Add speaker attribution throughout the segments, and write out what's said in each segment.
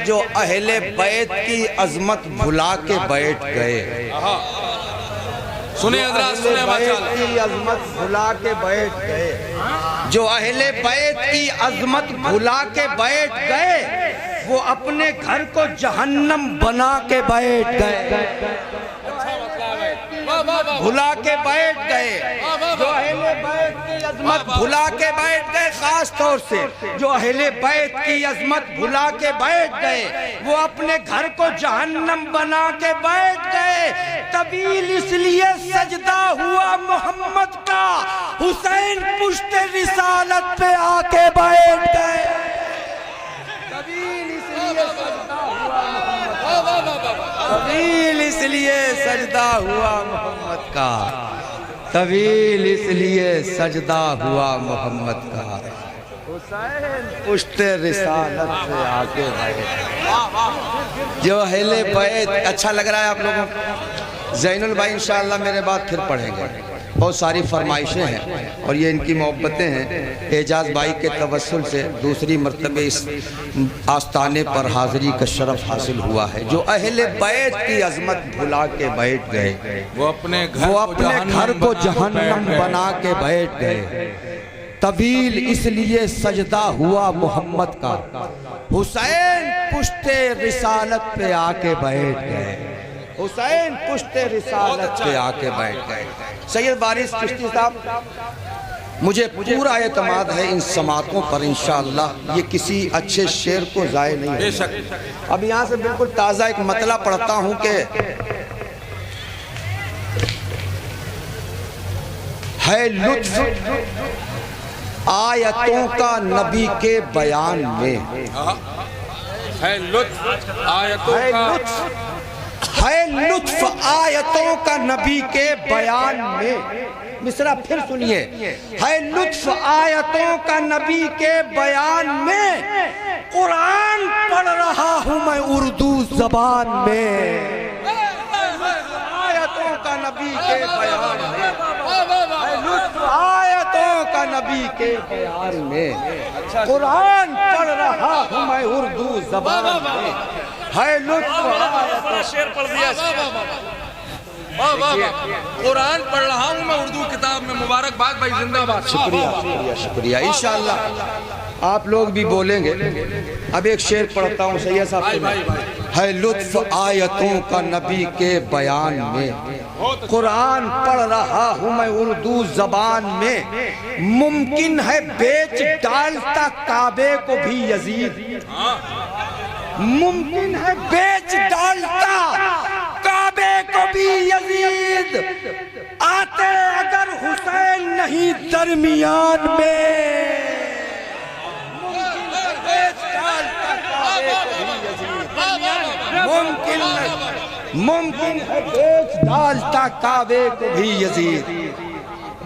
Speaker 1: जो अहले बैत की अजमत भुला के बैठ गए।
Speaker 2: सुने हजरात, सुने माशाअल्लाह,
Speaker 1: की अजमत भुला के बैठ गए, जो अहले बैत की अजमत भुला के बैठ गए, वो अपने घर को जहन्नम बना के बैठ गए। भुला के बैठ गए, जो अहले बैत की अजमत भुला के बैठ गए, खास तौर से जो अहले बैत की अजमत भुला के बैठ गए, वो अपने घर को जहन्नम बना के बैठ गए। तबील इसलिए सजदा हुआ मोहम्मद का, हुसैन पुश्ते रिसालत पे आके बैठ गए। तबील इसलिए सजदा हुआ मोहम्मद का, तबील इसलिए सजदा हुआ मोहम्मद का, तबील इसलिए सजदा हुआ मोहम्मद का, हुसैन पुश्ते रिसालत पे आके बैठ। जो अहले बैत, अच्छा लग रहा है आप लोगों को? ज़ैनुल भाई इंशाअल्लाह मेरे बाद फिर पढ़ेंगे, बहुत सारी फरमाइशें हैं और ये इनकी मोहब्बतें हैं। एजाज भाई के तवस्सुल से दूसरी मरतबे इस आस्थाने पर हाज़िरी का शरफ हासिल हुआ है। जो अहले बैत की अजमत भुला के बैठ गए,
Speaker 2: वो अपने
Speaker 1: घर को जहन्नम बना के बैठ गए। तबील इसलिए सजदा हुआ मोहम्मद का, हुसैन पुश्ते रिसालत पे आके बैठ गए, हुसैन पुश्ते रिसालत पे आके बैठ गए। सैयद बारिश चिश्ती साहब, मुझे पूरा एतमाद है इन समातों पर इंशाअल्लाह ये किसी अच्छे शेर को ज़ाय नहीं होगा। अब यहाँ से बिल्कुल ताज़ा एक मतला पढ़ता हूँ कि है लुत्फ आयतों का नबी के बयान में,
Speaker 2: है लुत्फ आयतों का,
Speaker 1: है लुत्फ आयतों का नबी के बयान में। मिसरा फिर सुनिए, है लुत्फ आयतों का नबी के बयान में, कुरान पढ़ रहा हूँ मैं उर्दू जबान में। आयतों का नबी के बयान में, है लुत्फ आयतों का नबी के बयान में, कुरान पढ़ रहा हूँ मैं उर्दू जबान में। है लुत्फ
Speaker 2: शेर पढ़ दिया, कुरान पढ़ रहा हूँ मैं उर्दू किताब में। मुबारकबाद भाई, जिंदाबाद।
Speaker 1: शुक्रिया शुक्रिया शुक्रिया। इंशाअल्लाह आप लोग भी बोलेंगे। अब एक शेर पढ़ता हूँ सैयद साहब। है लुत्फ आयतों का नबी के बयान में, कुरान पढ़ रहा हूँ मैं उर्दू जबान में। मुमकिन है बेच डालता काबे को भी यजीद, मुमकिन है बेच डालता काबे को भी यजीद। आते अगर हुसैन नहीं दरमियान में, मुमकिन है बेच डालता काबे को भी यजीद। मुमकिन है बेच डालता काबे को भी यजीद,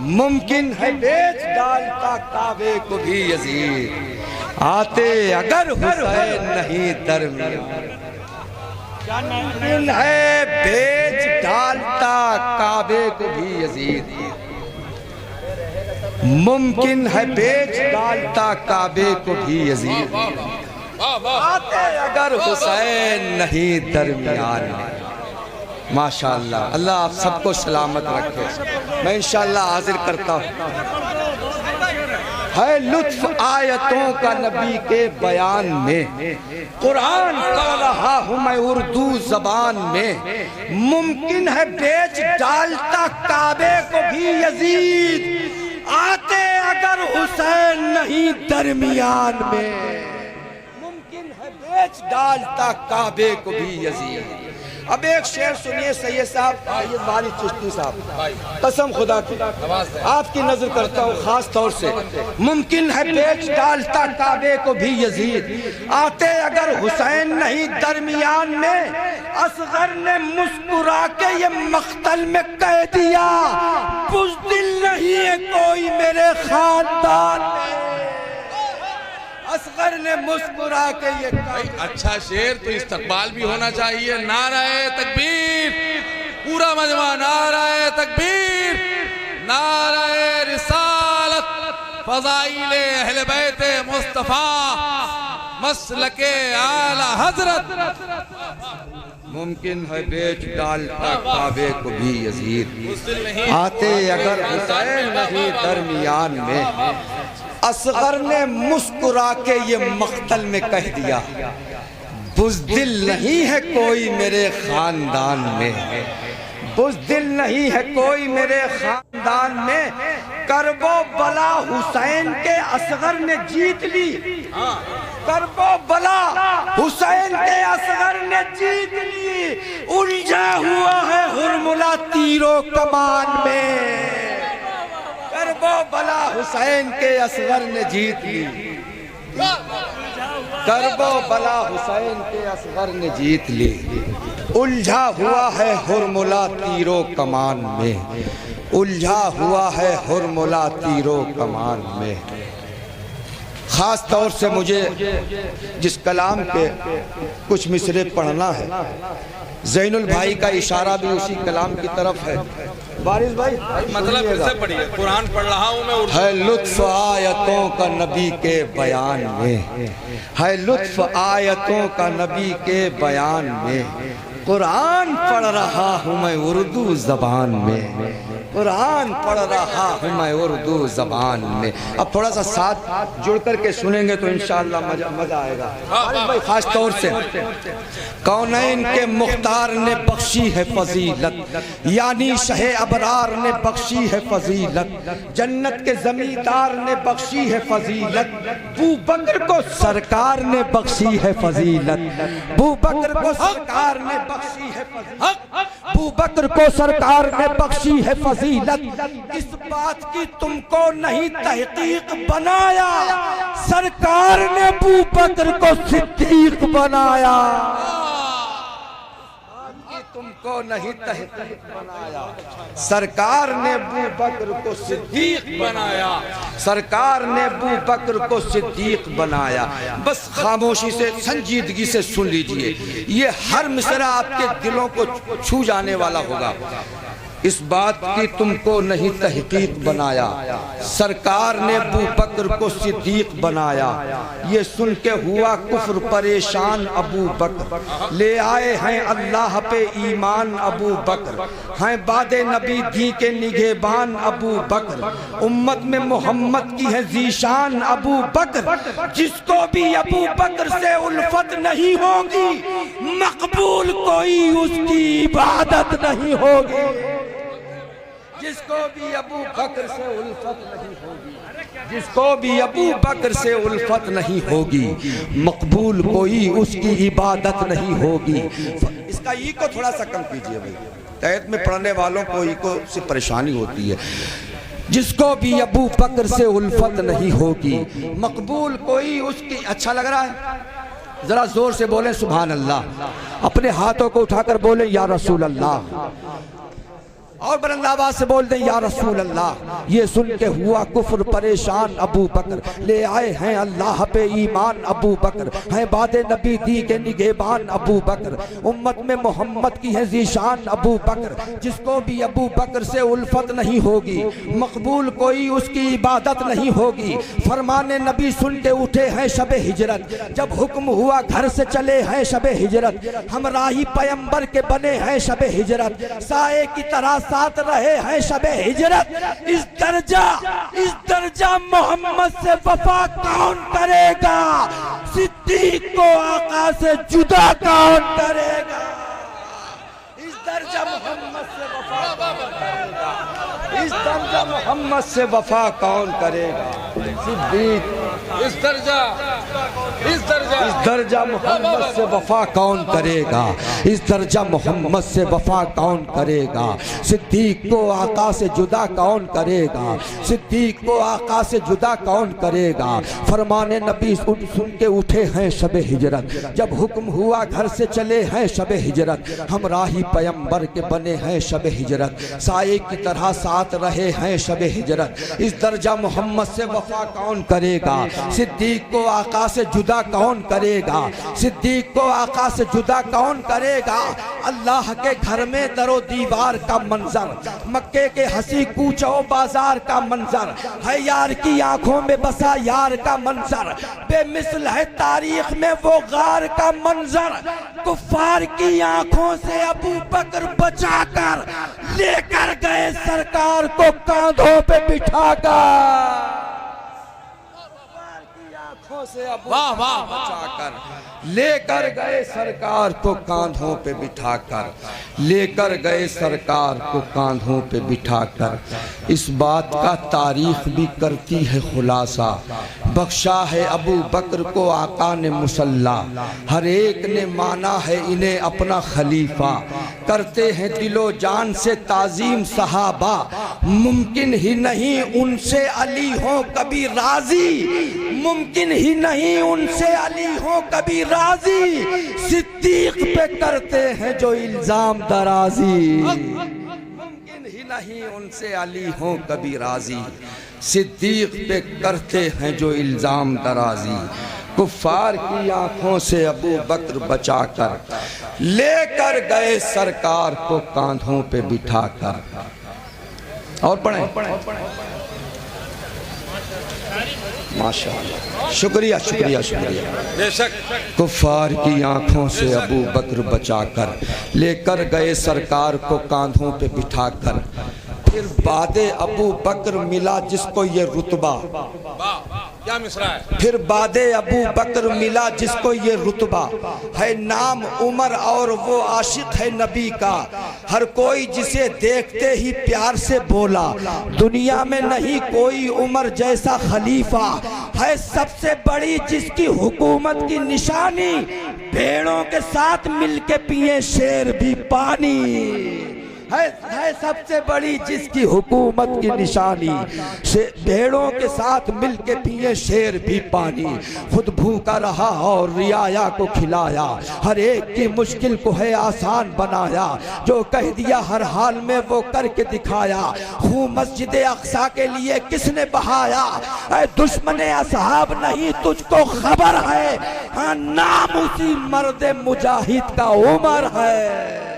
Speaker 1: मुमकिन है बेच डालता काबे को भी यजीद। आते अगर हुसैन नहीं दरमियान, मुमकिन है बेच डालता काबे को भी यजीद, मुमकिन है बेच डालता काबे को भी यजीद। आते अगर हुसैन नहीं दरमियान में। माशाअल्लाह, अल्लाह आप सबको सलामत रखे। मैं इंशाअल्लाह हाजिर करता हूँ। है लुत्फ आयतों का नबी के बयान में, कुरान पढ़ रहा हूँ मैं उर्दू जबान में। मुमकिन है बेच डालता काबे को भी यजीद। आते अगर हुसैन नहीं दरमियान में, मुमकिन है बेच डालता काबे को भी यजीद। अब एक शेर सुनिए सैयद साहब, सैयद बारिश चिश्ती साहब, कसम खुदा की आपकी नजर करता हूँ खास तौर से। मुमकिन है बेच डालता काबे को भी यजीद। आते अगर हुसैन नहीं दरमियान में, असगर ने मुस्कुरा के ये मख्तल में कह दिया, बुज़दिल नहीं है कोई मेरे खानदान में। असगर ने मुस्कुरा के ये
Speaker 2: अच्छा शेर तो इस्तकबाल भी होना चाहिए। नाराए तकबीर, पूरा मजमा नाराए तकबीर, नाराए रिसालत, फज़ाइले अहले बैत मुस्तफ़ा, मसलके आला हजरत।
Speaker 1: मुमकिन है बेच डालता काबे को भी यजीद, आते अगर हुसैन नहीं दरमियान में। असगर ने मुस्कुरा के ये मख्तल में कह दिया, बुज़दिल नहीं है कोई मेरे खानदान में, बुज़दिल नहीं है कोई मेरे खानदान में। करबो बला हुसैन के असगर ने जीत ली, करबो बला हुसैन के असगर ने जीत ली। उलझा हुआ है हुरमुला तीरों कमान में, करबो बला हुसैन के असगर ने जीत ली, करबो बला हुसैन के असगर ने जीत ली। उलझा हुआ है हुरमुला तीरों कमान में, उलझा हुआ है हुरमुला तीरों कमान में। खास तौर से मुझे जिस कलाम के कुछ मिसरे पढ़ना है, ज़ैनुल भाई का इशारा भी उसी कलाम की तरफ है। वारिस भाई
Speaker 2: मतलब कैसे पढ़िए, कुरान पढ़ रहा हूँ मैं।
Speaker 1: है लुत्फ आयतों का नबी के बयान में, है लुत्फ आयतों का नबी के बयान में। कुरान पढ़ रहा हूँ मैं उर्दू जबान में, कुरान पढ़ रहा हूँ मैं उर्दू जबान में। अब थोड़ा सा साथ जुड़ करके सुनेंगे तो इंशाअल्लाह मजा आएगा। भाई खास तौर से कौनैन के मुख्तार ने बख्शी है फजीलत, यानी शहे अबरार ने बख्शी है फजीलत। जन्नत के जमींदार ने बख्शी है फजीलत। बू बकर को सरकार ने बख्शी है फजीलत, बू बकर को सरकार ने बख्शी है फजीलत, बू बकर को सरकार ने बख्शी है फजीलत। इस बात की तुमको नहीं तहकीक बनाया, सरकार ने अबू बकर को सिद्दीक बनाया। तुमको नहीं तहकीक बनाया, सरकार ने अबू बकर को सिद्दीक बनाया, सरकार ने अबू बकर को सिद्दीक बनाया। बस खामोशी से संजीदगी से सुन लीजिए, ये हर मिसरा आपके दिलों को छू जाने वाला होगा। इस बात की तुमको नहीं तहकीक बनाया, सरकार ने अबू बकर को सिद्दीक बनाया। ये सुन के हुआ कुफ्र परेशान अबू बकर, ले आए हैं अल्लाह पे ईमान अबू बकर, हैं बादे नबी दी के निगहबान अबू बकर। उम्मत में मोहम्मद की है जीशान अबू बकर, जिसको भी अबू बकर से उल्फत नहीं होगी, मकबूल कोई उसकी इबादत नहीं होगी। जिसको भी अबू बकर से उल्फत नहीं होगी, जिसको भी अबू बकर से उल्फत नहीं होगी, मकबूल कोई उसकी इबादत नहीं होगी। इसका ई को थोड़ा सा कम कीजिए भाई, तहत में पढ़ने वालों को ई को से परेशानी होती है। जिसको भी अबू बकर से उल्फत नहीं होगी, मकबूल कोई उसकी। अच्छा लग रहा है? जरा जोर से बोलें सुभान अल्लाह। अपने हाथों को उठाकर बोलें या रसूल अल्लाह, और बुलंद आवाज से बोल दें या रसूल अल्लाह। ये सुन के हुआ कुफ्र परेशान अबू बकर, ले आए हैं अल्लाह पे ईमान अबू बकर, हैं बादे नबी दी के निगहबान अबू बकर। उम्मत में मोहम्मद की है जीशान अबू बकर, जिसको भी अबू बकर से उल्फत नहीं होगी, मकबूल कोई उसकी इबादत नहीं होगी। फरमाने नबी सुन के उठे हैं शबे हिजरत, जब हुक्म हुआ घर से चले हैं शबे हिजरत। हम राही पैगंबर के बने हैं शबे हिजरत, साए की तरह साथ रहे हैं शबे हिजरत। इस दर्जा मोहम्मद से वफा कौन करेगा, सिद्दीक को आका से जुदा कौन करेगा। इस दर्जा मोहम्मद से वफा कौन करेगा, इस दर्जा मोहम्मद से वफा कौन करेगा। सिद्दीक
Speaker 2: इस दर्जा
Speaker 1: मोहम्मद से वफा कौन करेगा, इस दर्जा मोहम्मद से वफा कौन करेगा। सिद्दीक को आका से जुदा कौन करेगा, सिद्दीक को आका से जुदा कौन करेगा। फरमाने नबी सुन के उठे हैं शबे हिजरत, जब हुक्म हुआ घर से चले हैं शबे हिजरत। हम राही पैगंबर के बने हैं शबे हिजरत, साए की तरह साथ रहे हैं शबे हिजरत। इस दर्जा मोहम्मद से वफा कौन करेगा, सिद्दीक को आका आका से जुदा कौन करेगा, सिद्दीक को आका से जुदा कौन करेगा। अल्लाह के घर में दरो दीवार का मंजर, मक्के के हंसी कूचो बाजार का मंजर है, यार की आंखों में बसा यार का मंजर, बेमिसल है तारीख में वो गार का मंजर। कुफ्फार की आंखों से अबू बकर बचाकर लेकर गए सरकार को कांधों पे बिठाकर, से वाह वाह बचाकर लेकर गए सरकार को कांधों पे बिठाकर, लेकर गए सरकार को कांधों पे बिठाकर। इस बात का तारीख भी करती है खुलासा, बख्शा है अबू बकर को आका ने मुसल्ला, हर एक ने माना है इन्हें अपना खलीफा, करते हैं दिलो जान से ताजीम सहाबा, मुमकिन ही नहीं उनसे अली हो कभी राजी, मुमकिन ही नहीं उनसे अली हो कभी राजी, सिद्दीक पे करते हैं जो इल्जाम दराजी, मुमकिन ही नहीं उनसे अली हो कभी राजी, सिद्दीक पे करते हैं जो इल्जाम दराजी। कुफ्फार की आंखों से अबू बकर बचाकर लेकर गए सरकार को कांधों पे बिठाकर। और पढ़ें माशाअल्लाह, शुक्रिया शुक्रिया शुक्रिया।
Speaker 2: बेशक
Speaker 1: कुफ्फार की आंखों से अबू बकर बचाकर लेकर गए सरकार को कांधों पे बिठाकर, फिर बादे अबू बकर मिला जिसको ये रुतबा,
Speaker 2: क्या मिसरा है,
Speaker 1: फिर बादे अबू बकर मिला जिसको ये रुतबा, है नाम उमर और वो आशिक है नबी का, हर कोई जिसे देखते ही प्यार से बोला, दुनिया में नहीं कोई उमर जैसा खलीफा, है सबसे बड़ी जिसकी हुकूमत की निशानी, भेड़ों के साथ मिलके पिए शेर भी पानी, है सबसे बड़ी जिसकी हुकूमत की निशानी, भेड़ों के साथ मिलके पिए शेर भी पानी, खुद भूखा रहा और रियाया को खिलाया, हर एक की मुश्किल को है आसान बनाया, जो कह दिया हर हाल में वो करके दिखाया, खून मस्जिद अक्सा के लिए किसने बहाया, दुश्मन असहाब नहीं तुझको खबर है, हाँ नाम उसी मर्द मुजाहिद का उमर है,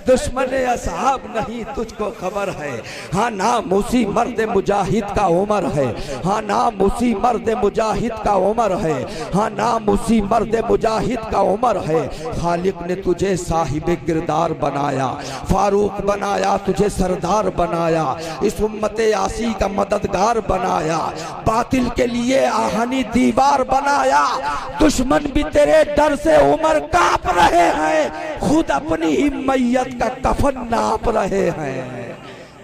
Speaker 1: दुश्मन असहाब नहीं तुझको खबर है, हाँ नाम उसी मर्द मुजाहिद का उमर है, हाँ नाम उसी मर्द मुजाहिद का उमर है, हाँ नाम उसी मर्द मुजाहिद का उमर है। खालिक ने तुझे साहिब किरदार बनाया, फारूक बनाया तुझे सरदार बनाया, इस उम्मत आसी का मददगार बनाया, बातिल के लिए आहनी दीवार बनाया, दुश्मन भी तेरे डर से उमर कांप रहे हैं, खुद अपनी ही मैयत का कफन नाप रहे हैं,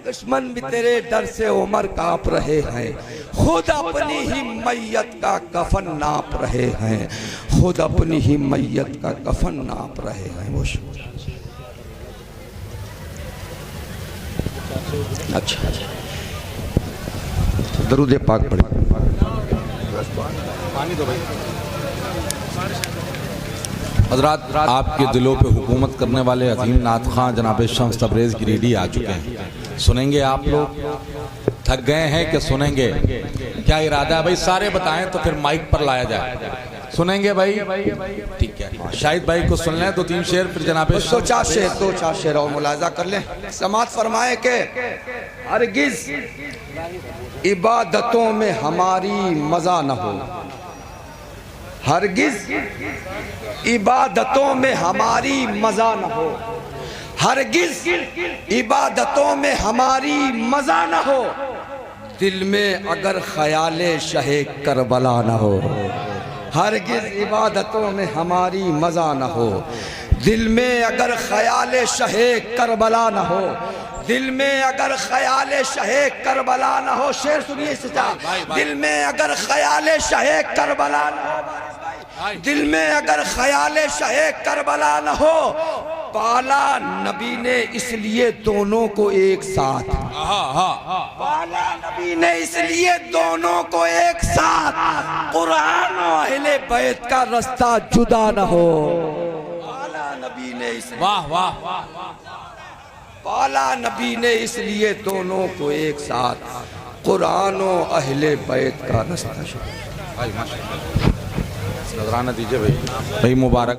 Speaker 1: दुश्मन भी तेरे डर से उमर कांप रहे हैं, खुद अपनी ही मैयत का कफन नाप रहे हैं, खुद अपनी ही मैयत का कफन नाप रहे हैं। वो अच्छा दरूद पाक पढ़े,
Speaker 2: पानी दो भाई। हज़रात आपके दिलों पे हुकूमत करने वाले अजीम नात खां जनाब शम्स तबरेज़ गिरिडी आ चुके हैं, सुनेंगे आप लोग, थक गए हैं कि सुनेंगे, क्या इरादा है भाई, सारे बताएं तो फिर माइक पर लाया जाए, सुनेंगे भाई, ठीक है, शाहिद भाई को सुन लें तो 3 शेर, फिर जनाब
Speaker 1: 2-4 शेर और मुलाजा कर लें। समात फरमाए के हरगिज इबादतों में हमारी मजा न हो, हरगिज इबादतों में हमारी मजा न हो, हरगिज इबादतों में हमारी मजा न हो, दिल में अगर ख्याले शहे करबला न हो, हरगिज इबादतों में हमारी मजा न हो, दिल में अगर ख्याले शहे करबला न हो, दिल में अगर ख्याले शहे करबला न हो, शेर सुनिए सचा, दिल में अगर ख्याले शहे करबला न हो, दिल में अगर ख्याले शहे करबला न हो, पाला नबी ने इसलिए दोनों को एक साथ, पाला नबी ने इसलिए दोनों को एक साथ, कुरान और अहले बैत का रास्ता जुदा न हो, पाला नबी ने इसलिए, वाह वाह, पाला नबी ने इसलिए दोनों को एक साथ, कुरान और अहले बैत का रास्ता।
Speaker 2: नजराना दीजिए भाई, भाई मुबारक।